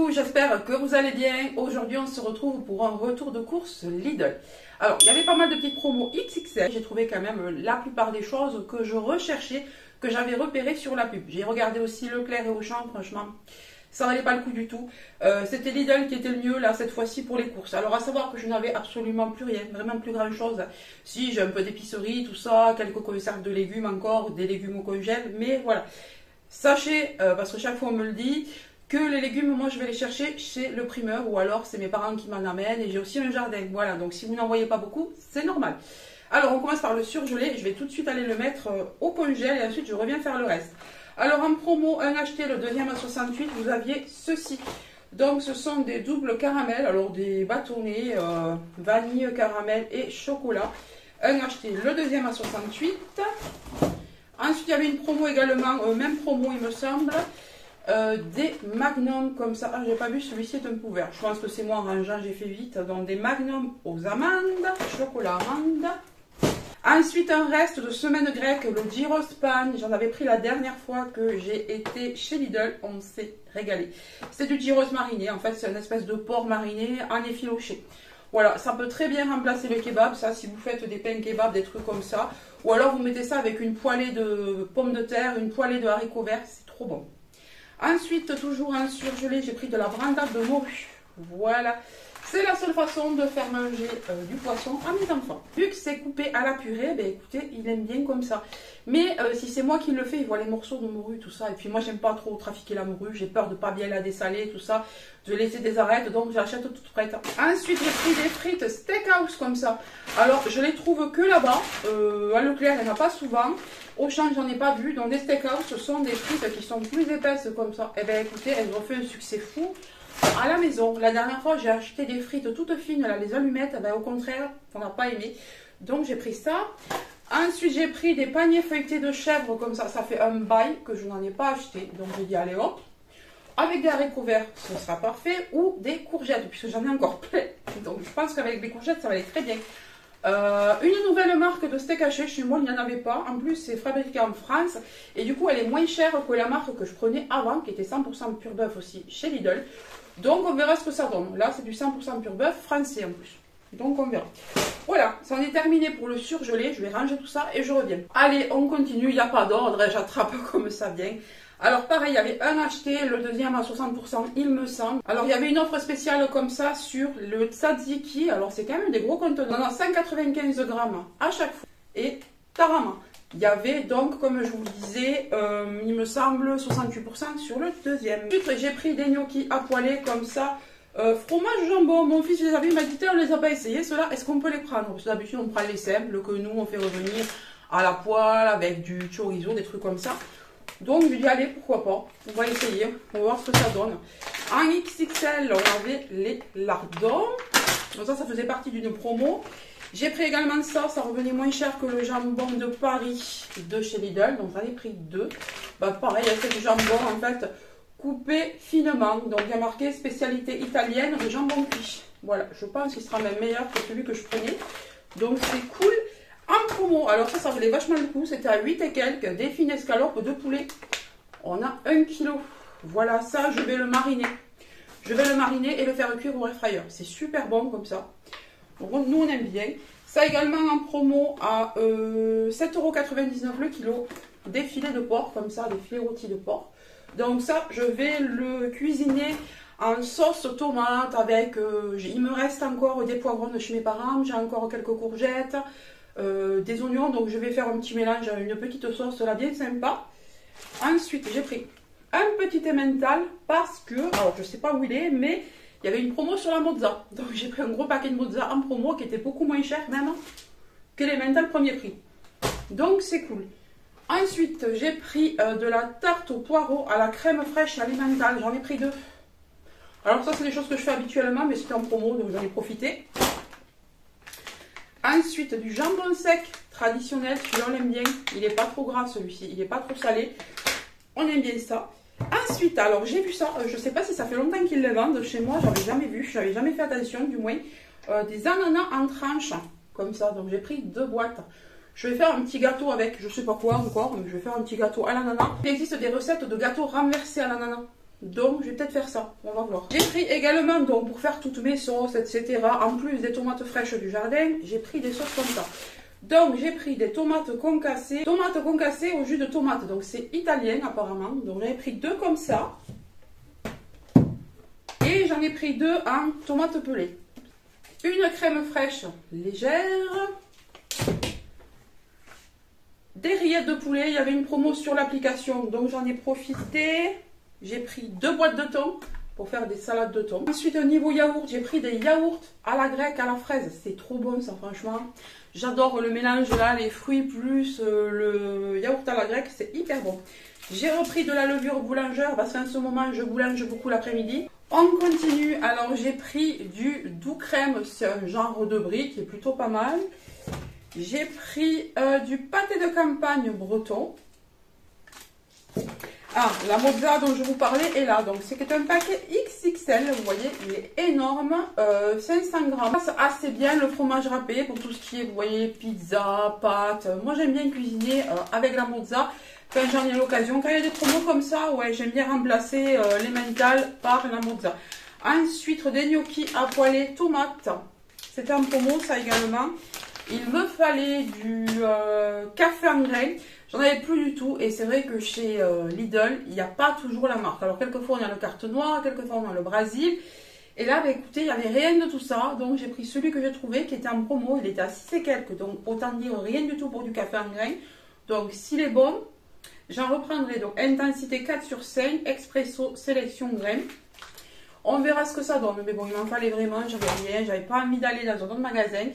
Coucou, j'espère que vous allez bien. Aujourd'hui, on se retrouve pour un retour de course Lidl. Alors, il y avait pas mal de petites promos XXL. J'ai trouvé quand même la plupart des choses que je recherchais, que j'avais repérées sur la pub. J'ai regardé aussi Leclerc et Auchan, franchement, ça valait pas le coup du tout. C'était Lidl qui était le mieux là cette fois-ci pour les courses. Alors à savoir que je n'avais absolument plus rien, vraiment plus grand chose. Si j'ai un peu d'épicerie, tout ça, quelques conserves de légumes encore, des légumes au congèle, mais voilà. Sachez, parce que chaque fois on me le dit, que les légumes, moi je vais les chercher chez le primeur ou alors c'est mes parents qui m'en amènent et j'ai aussi un jardin. Voilà, donc si vous n'en voyez pas beaucoup, c'est normal. Alors on commence par le surgelé, je vais tout de suite aller le mettre au congèle et ensuite je reviens faire le reste. Alors en promo, un acheté, le deuxième à 68, vous aviez ceci. Donc ce sont des doubles caramels, alors des bâtonnets, vanille, caramel et chocolat. Un acheté, le deuxième à 68. Ensuite il y avait une promo également, même promo il me semble. Des magnums comme ça. Ah, j'ai pas vu, celui-ci est un peu ouvert. Je pense que c'est moi en rangeant, j'ai fait vite. Donc des magnums aux amandes, chocolat amande. Ensuite, un reste de semaine grecque, le gyros pan. J'en avais pris la dernière fois que j'ai été chez Lidl. On s'est régalé. C'est du gyros mariné. En fait, c'est une espèce de porc mariné en effiloché. Voilà, ça peut très bien remplacer le kebab. Ça, si vous faites des pains kebab, des trucs comme ça. Ou alors, vous mettez ça avec une poêlée de pommes de terre, une poêlée de haricots verts. C'est trop bon. Ensuite, toujours en surgelé, j'ai pris de la brandade de morue. Voilà. C'est la seule façon de faire manger du poisson à mes enfants. Vu que c'est coupé à la purée, ben écoutez, il aime bien comme ça. Mais si c'est moi qui le fais, il voit les morceaux de morue, tout ça. Et puis moi, j'aime pas trop trafiquer la morue. J'ai peur de pas bien la dessaler, tout ça. De laisser des arêtes, donc j'achète toute prête. Ensuite, j'ai pris des frites steakhouse comme ça. Alors, je les trouve que là-bas. À Leclerc, il n'y en a pas souvent. Auchan, j'en ai pas vu. Donc, des steakhouse, ce sont des frites qui sont plus épaisses comme ça. Et bien, écoutez, elles ont fait un succès fou à la maison. La dernière fois, j'ai acheté des frites toutes fines, là, les allumettes. Ben, au contraire, on n'a pas aimé. Donc, j'ai pris ça. Ensuite, j'ai pris des paniers feuilletés de chèvre comme ça. Ça fait un bail que je n'en ai pas acheté. Donc, j'ai dit, allez hop. Avec des haricots verts, ce sera parfait. Ou des courgettes, puisque j'en ai encore plein. Donc, je pense qu'avec des courgettes, ça va aller très bien. Une nouvelle marque de steak haché, chez moi il n'y en avait pas, en plus c'est fabriqué en France et du coup elle est moins chère que la marque que je prenais avant qui était 100% pur bœuf aussi chez Lidl, donc on verra ce que ça donne. Là c'est du 100% pur bœuf français en plus, donc on verra. Voilà, ça en est terminé pour le surgelé, je vais ranger tout ça et je reviens. Allez, on continue, il n'y a pas d'ordre, j'attrape comme ça vient. Alors pareil, il y avait un acheté, le deuxième à 60%, il me semble. Alors il y avait une offre spéciale comme ça sur le tzatziki. Alors c'est quand même des gros contenants. On a 195 grammes à chaque fois. Et tarama. Il y avait donc, comme je vous le disais, il me semble 68% sur le deuxième. Ensuite, j'ai pris des gnocchis à poêler comme ça. Fromage jambon. Mon fils les avait, il m'a dit, on les a pas essayés, ceux-là, est-ce qu'on peut les prendre? Parce que d'habitude, on prend les simples que nous, on fait revenir à la poêle avec du chorizo, des trucs comme ça. Donc je lui dis allez pourquoi pas, on va essayer, on va voir ce que ça donne. En XXL on avait les lardons, donc ça faisait partie d'une promo. J'ai pris également ça, ça revenait moins cher que le jambon de Paris de chez Lidl, donc j'en ai pris deux. Bah pareil, c'est du jambon en fait coupé finement, donc il y a marqué spécialité italienne de jambon cuit. Voilà, je pense qu'il sera même meilleur que celui que je prenais, donc c'est cool. En promo, alors ça valait vachement le coup, c'était à 8 et quelques, des fines escalopes de poulet. On a 1 kg. Voilà, ça je vais le mariner. Je vais le mariner et le faire cuire au air fryer. C'est super bon comme ça. Donc nous on aime bien. Ça également en promo à 7,99 € le kilo. Des filets de porc comme ça, des filets rôtis de porc. Donc ça je vais le cuisiner en sauce tomate avec, il me reste encore des poivrons de chez mes parents, j'ai encore quelques courgettes. Des oignons, donc je vais faire un petit mélange, une petite sauce là bien sympa. Ensuite j'ai pris un petit emmental parce que, alors je sais pas où il est, mais il y avait une promo sur la mozza, donc j'ai pris un gros paquet de mozza en promo qui était beaucoup moins cher même que l'emmental premier prix, donc c'est cool. Ensuite j'ai pris de la tarte au poireau à la crème fraîche à l'emmental, j'en ai pris deux. Alors ça c'est des choses que je fais habituellement mais c'était en promo donc j'en ai profité. Ensuite, du jambon sec traditionnel, celui-là on l'aime bien, il n'est pas trop gras celui-ci, il n'est pas trop salé, on aime bien ça. Ensuite, alors j'ai vu ça, je ne sais pas si ça fait longtemps qu'ils les vendent chez moi, j'avais jamais vu, j'avais jamais fait attention du moins, des ananas en tranches, comme ça, donc j'ai pris 2 boîtes. Je vais faire un petit gâteau avec, je sais pas quoi encore, mais je vais faire un petit gâteau à l'ananas. Il existe des recettes de gâteaux renversés à l'ananas. Donc, je vais peut-être faire ça. On va voir. J'ai pris également, donc, pour faire toutes mes sauces, etc., en plus des tomates fraîches du jardin, j'ai pris des sauces comme ça. Donc, j'ai pris des tomates concassées au jus de tomate. Donc, c'est italien, apparemment. Donc, j'en ai pris 2 comme ça. Et j'en ai pris 2 en tomates pelées. Une crème fraîche légère. Des rillettes de poulet. Il y avait une promo sur l'application, donc j'en ai profité. J'ai pris 2 boîtes de thon pour faire des salades de thon. Ensuite, au niveau yaourt, j'ai pris des yaourts à la grecque, à la fraise. C'est trop bon ça, franchement. J'adore le mélange là, les fruits plus le yaourt à la grecque, c'est hyper bon. J'ai repris de la levure boulangère parce qu'en ce moment, je boulange beaucoup l'après-midi. On continue. Alors, j'ai pris du doux crème, c'est un genre de brie qui est plutôt pas mal. J'ai pris du pâté de campagne breton. Ah, la mozza dont je vous parlais est là. Donc, c'est un paquet XXL. Vous voyez, il est énorme. 500 grammes. C'est assez bien le fromage râpé pour tout ce qui est, vous voyez, pizza, pâtes. Moi, j'aime bien cuisiner avec la mozza. Quand j'en ai l'occasion. Quand il y a des promos comme ça, ouais, j'aime bien remplacer les mentales par la mozza. Ensuite, des gnocchis à poêler tomates. C'était en promo, ça également. Il me fallait du café en grains. J'en avais plus du tout. Et c'est vrai que chez Lidl, il n'y a pas toujours la marque. Alors, quelquefois, on a le carte noire, quelquefois, on a le Brésil. Et là, bah, écoutez, il n'y avait rien de tout ça. Donc, j'ai pris celui que j'ai trouvé qui était en promo. Il était à 6 et quelques. Donc, autant dire rien du tout pour du café en grains. Donc, s'il est bon, j'en reprendrai. Donc, intensité 4 sur 5, expresso, sélection grains. On verra ce que ça donne. Mais bon, il m'en fallait vraiment. J'avais rien. J'avais pas envie d'aller dans un autre magasin.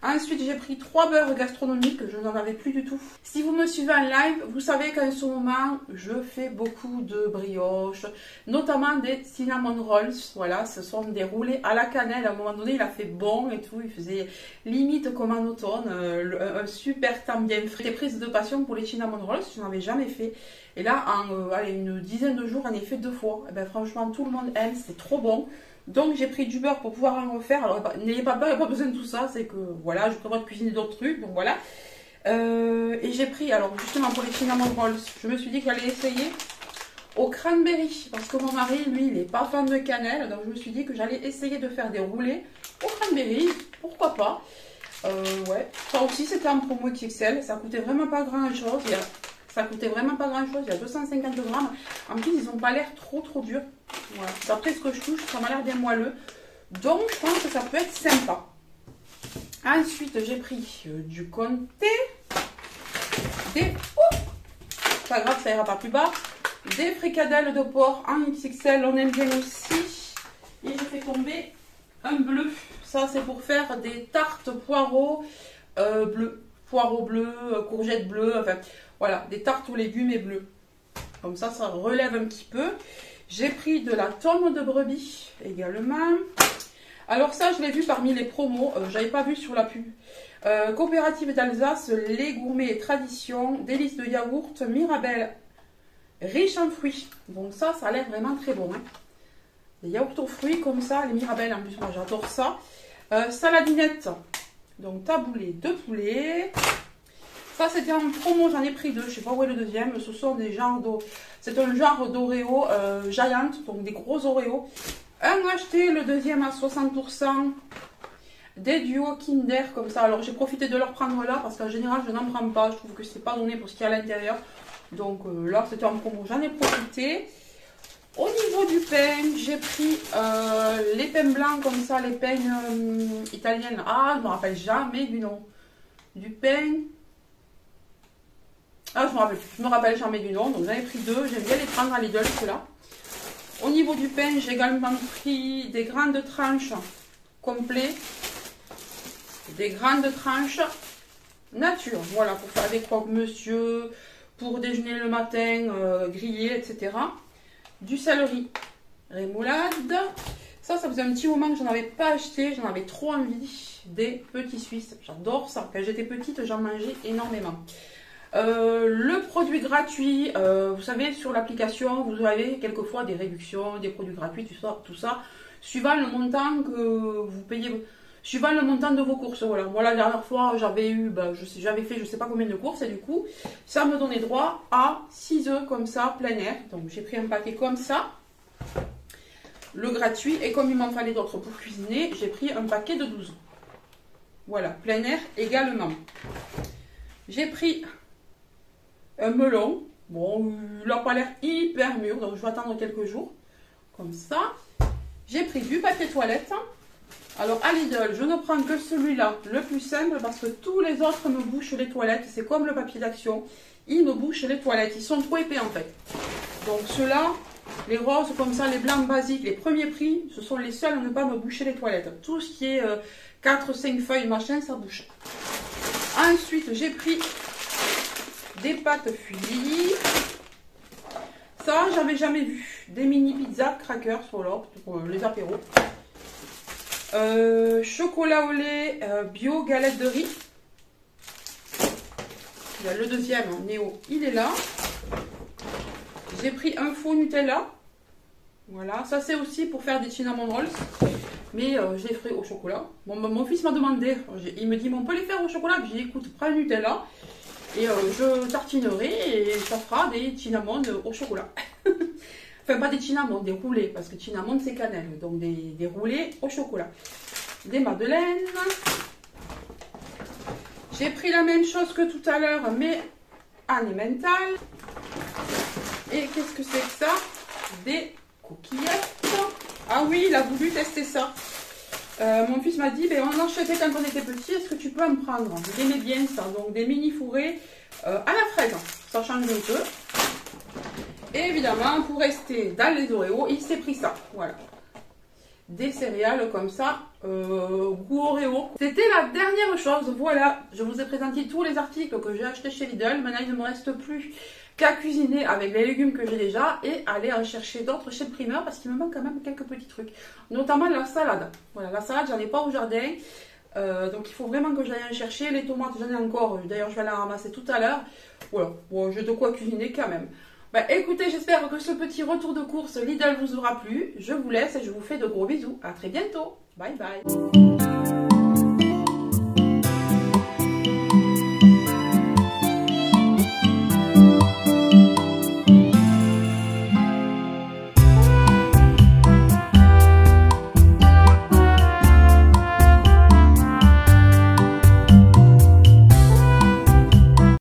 Ensuite, j'ai pris 3 beurres gastronomiques, je n'en avais plus du tout. Si vous me suivez en live, vous savez qu'en ce moment, je fais beaucoup de brioches, notamment des cinnamon rolls. Voilà, ce sont des roulés à la cannelle. À un moment donné, il a fait bon et tout. Il faisait limite comme en automne, un super temps bien frais. J'ai prise de passion pour les cinnamon rolls, je n'en avais jamais fait. Et là, en allez, une dizaine de jours, j'en ai fait 2 fois. Et ben, franchement, tout le monde aime, c'est trop bon. Donc j'ai pris du beurre pour pouvoir en refaire. Alors n'ayez pas peur, il n'y a pas besoin de tout ça. C'est que voilà, je prévois de cuisiner d'autres trucs. Donc voilà. Et j'ai pris, alors justement pour les cinnamon rolls, je me suis dit que j'allais essayer au cranberry. Parce que mon mari, lui, il n'est pas fan de cannelle. Donc je me suis dit que j'allais essayer de faire des roulés au cranberry. Pourquoi pas. Ouais, ça aussi c'était en promo XXL. Ça coûtait vraiment pas grand chose. Ça coûtait vraiment pas grand chose, il y a 250 grammes. En plus, ils n'ont pas l'air trop durs. Voilà. D'après ce que je touche, ça m'a l'air bien moelleux. Donc, je pense que ça peut être sympa. Ensuite, j'ai pris du comté. Pas grave, ça ira pas plus bas. Des fricadelles de porc en XXL, on aime bien aussi. Et je fais tomber un bleu. Ça, c'est pour faire des tartes poireaux bleus. Poireaux bleus, courgettes bleues, enfin... Voilà, des tartes aux légumes et bleus. Comme ça, ça relève un petit peu. J'ai pris de la tome de brebis également. Alors ça, je l'ai vu parmi les promos. Je n'avais pas vu sur la pub. Coopérative d'Alsace, lait gourmet et tradition, délices de yaourt, Mirabelle, riche en fruits. Donc ça a l'air vraiment très bon. Hein. Les yaourts aux fruits comme ça, les Mirabelle en plus, moi j'adore ça. Saladinette, donc taboulé de poulet. Ça, c'était en promo, j'en ai pris 2. Je ne sais pas où est le deuxième. Ce sont des genres d'Oreo. C'est un genre d'Oreo Giant, donc des gros Oreo. Un acheté, le deuxième à 60%. Des duos Kinder comme ça. Alors, j'ai profité de leur prendre là parce qu'en général, je n'en prends pas. Je trouve que c'est pas donné pour ce qu'il y a à l'intérieur. Donc là, c'était en promo. J'en ai profité. Au niveau du pain, j'ai pris les pains blancs comme ça, les pains italiennes. Ah, je ne me rappelle jamais du nom. Du pain... Ah, je me rappelle jamais du nom, donc j'en ai pris 2. J'aime bien les prendre à Lidl, ceux-là. Au niveau du pain, j'ai également pris des grandes tranches complets. Des grandes tranches nature. Voilà, pour faire des croque-monsieur, pour déjeuner le matin, grillé, etc. Du céleri rémoulade. Ça faisait un petit moment que j'en avais pas acheté. J'en avais trop envie. Des petits Suisses. J'adore ça. Quand j'étais petite, j'en mangeais énormément. Le produit gratuit, vous savez, sur l'application, vous avez quelquefois des réductions, des produits gratuits, tout ça, suivant le montant que vous payez, suivant le montant de vos courses. Voilà, moi la dernière fois, j'avais fait je sais pas combien de courses et du coup, ça me donnait droit à 6 œufs comme ça, plein air. Donc j'ai pris un paquet comme ça. le gratuit. Et comme il m'en fallait d'autres pour cuisiner, j'ai pris un paquet de 12. Voilà, plein air également. J'ai pris un melon. Bon, il n'a pas l'air hyper mûr, donc je vais attendre quelques jours. Comme ça. J'ai pris du papier toilette. Alors à Lidl, je ne prends que celui-là, le plus simple, parce que tous les autres me bouchent les toilettes. C'est comme le papier d'action, ils me bouchent les toilettes. Ils sont trop épais en fait. Donc ceux-là, les roses comme ça, les blancs basiques, les premiers prix, ce sont les seuls à ne pas me boucher les toilettes. Tout ce qui est 4-5 feuilles, machin, ça bouche. Ensuite, j'ai pris des pâtes Philippe. Ça, j'avais jamais vu. Des mini pizzas crackers, voilà, pour les apéros. Chocolat au lait bio galette de riz. Il y a le deuxième, Néo, il est là. J'ai pris un faux Nutella. Voilà, ça c'est aussi pour faire des cinnamon rolls. Mais je les ferai au chocolat. Bon, mon fils m'a demandé, il me dit, on peut les faire au chocolat. J'ai dit, écoute, prends le Nutella. Et je tartinerai et ça fera des cinnamon au chocolat. Enfin, pas des cinnamon, des roulés. Parce que cinnamon, c'est cannelle. Donc, des roulés au chocolat. Des madeleines. J'ai pris la même chose que tout à l'heure, mais en emmental. Et qu'est-ce que c'est que ça? Des coquillettes. Ah oui, il a voulu tester ça. Mon fils m'a dit, ben, on en achetait quand on était petit, est-ce que tu peux en prendre? Il aimait bien ça. Donc, des mini fourrés à la fraise. Ça change un peu. Et évidemment, pour rester dans les Oreos, il s'est pris ça. Voilà. Des céréales comme ça, goût Oreo. C'était la dernière chose. Voilà, je vous ai présenté tous les articles que j'ai achetés chez Lidl. Maintenant, il ne me reste plus qu'à cuisiner avec les légumes que j'ai déjà et aller en chercher d'autres chez le primeur parce qu'il me manque quand même quelques petits trucs. Notamment la salade. Voilà, la salade, j'en ai pas au jardin. Donc il faut vraiment que j'aille en chercher. Les tomates, j'en ai encore. D'ailleurs, je vais la ramasser tout à l'heure. Voilà, bon, j'ai de quoi cuisiner quand même. Bah, écoutez, j'espère que ce petit retour de course Lidl vous aura plu. Je vous laisse et je vous fais de gros bisous. À très bientôt. Bye bye.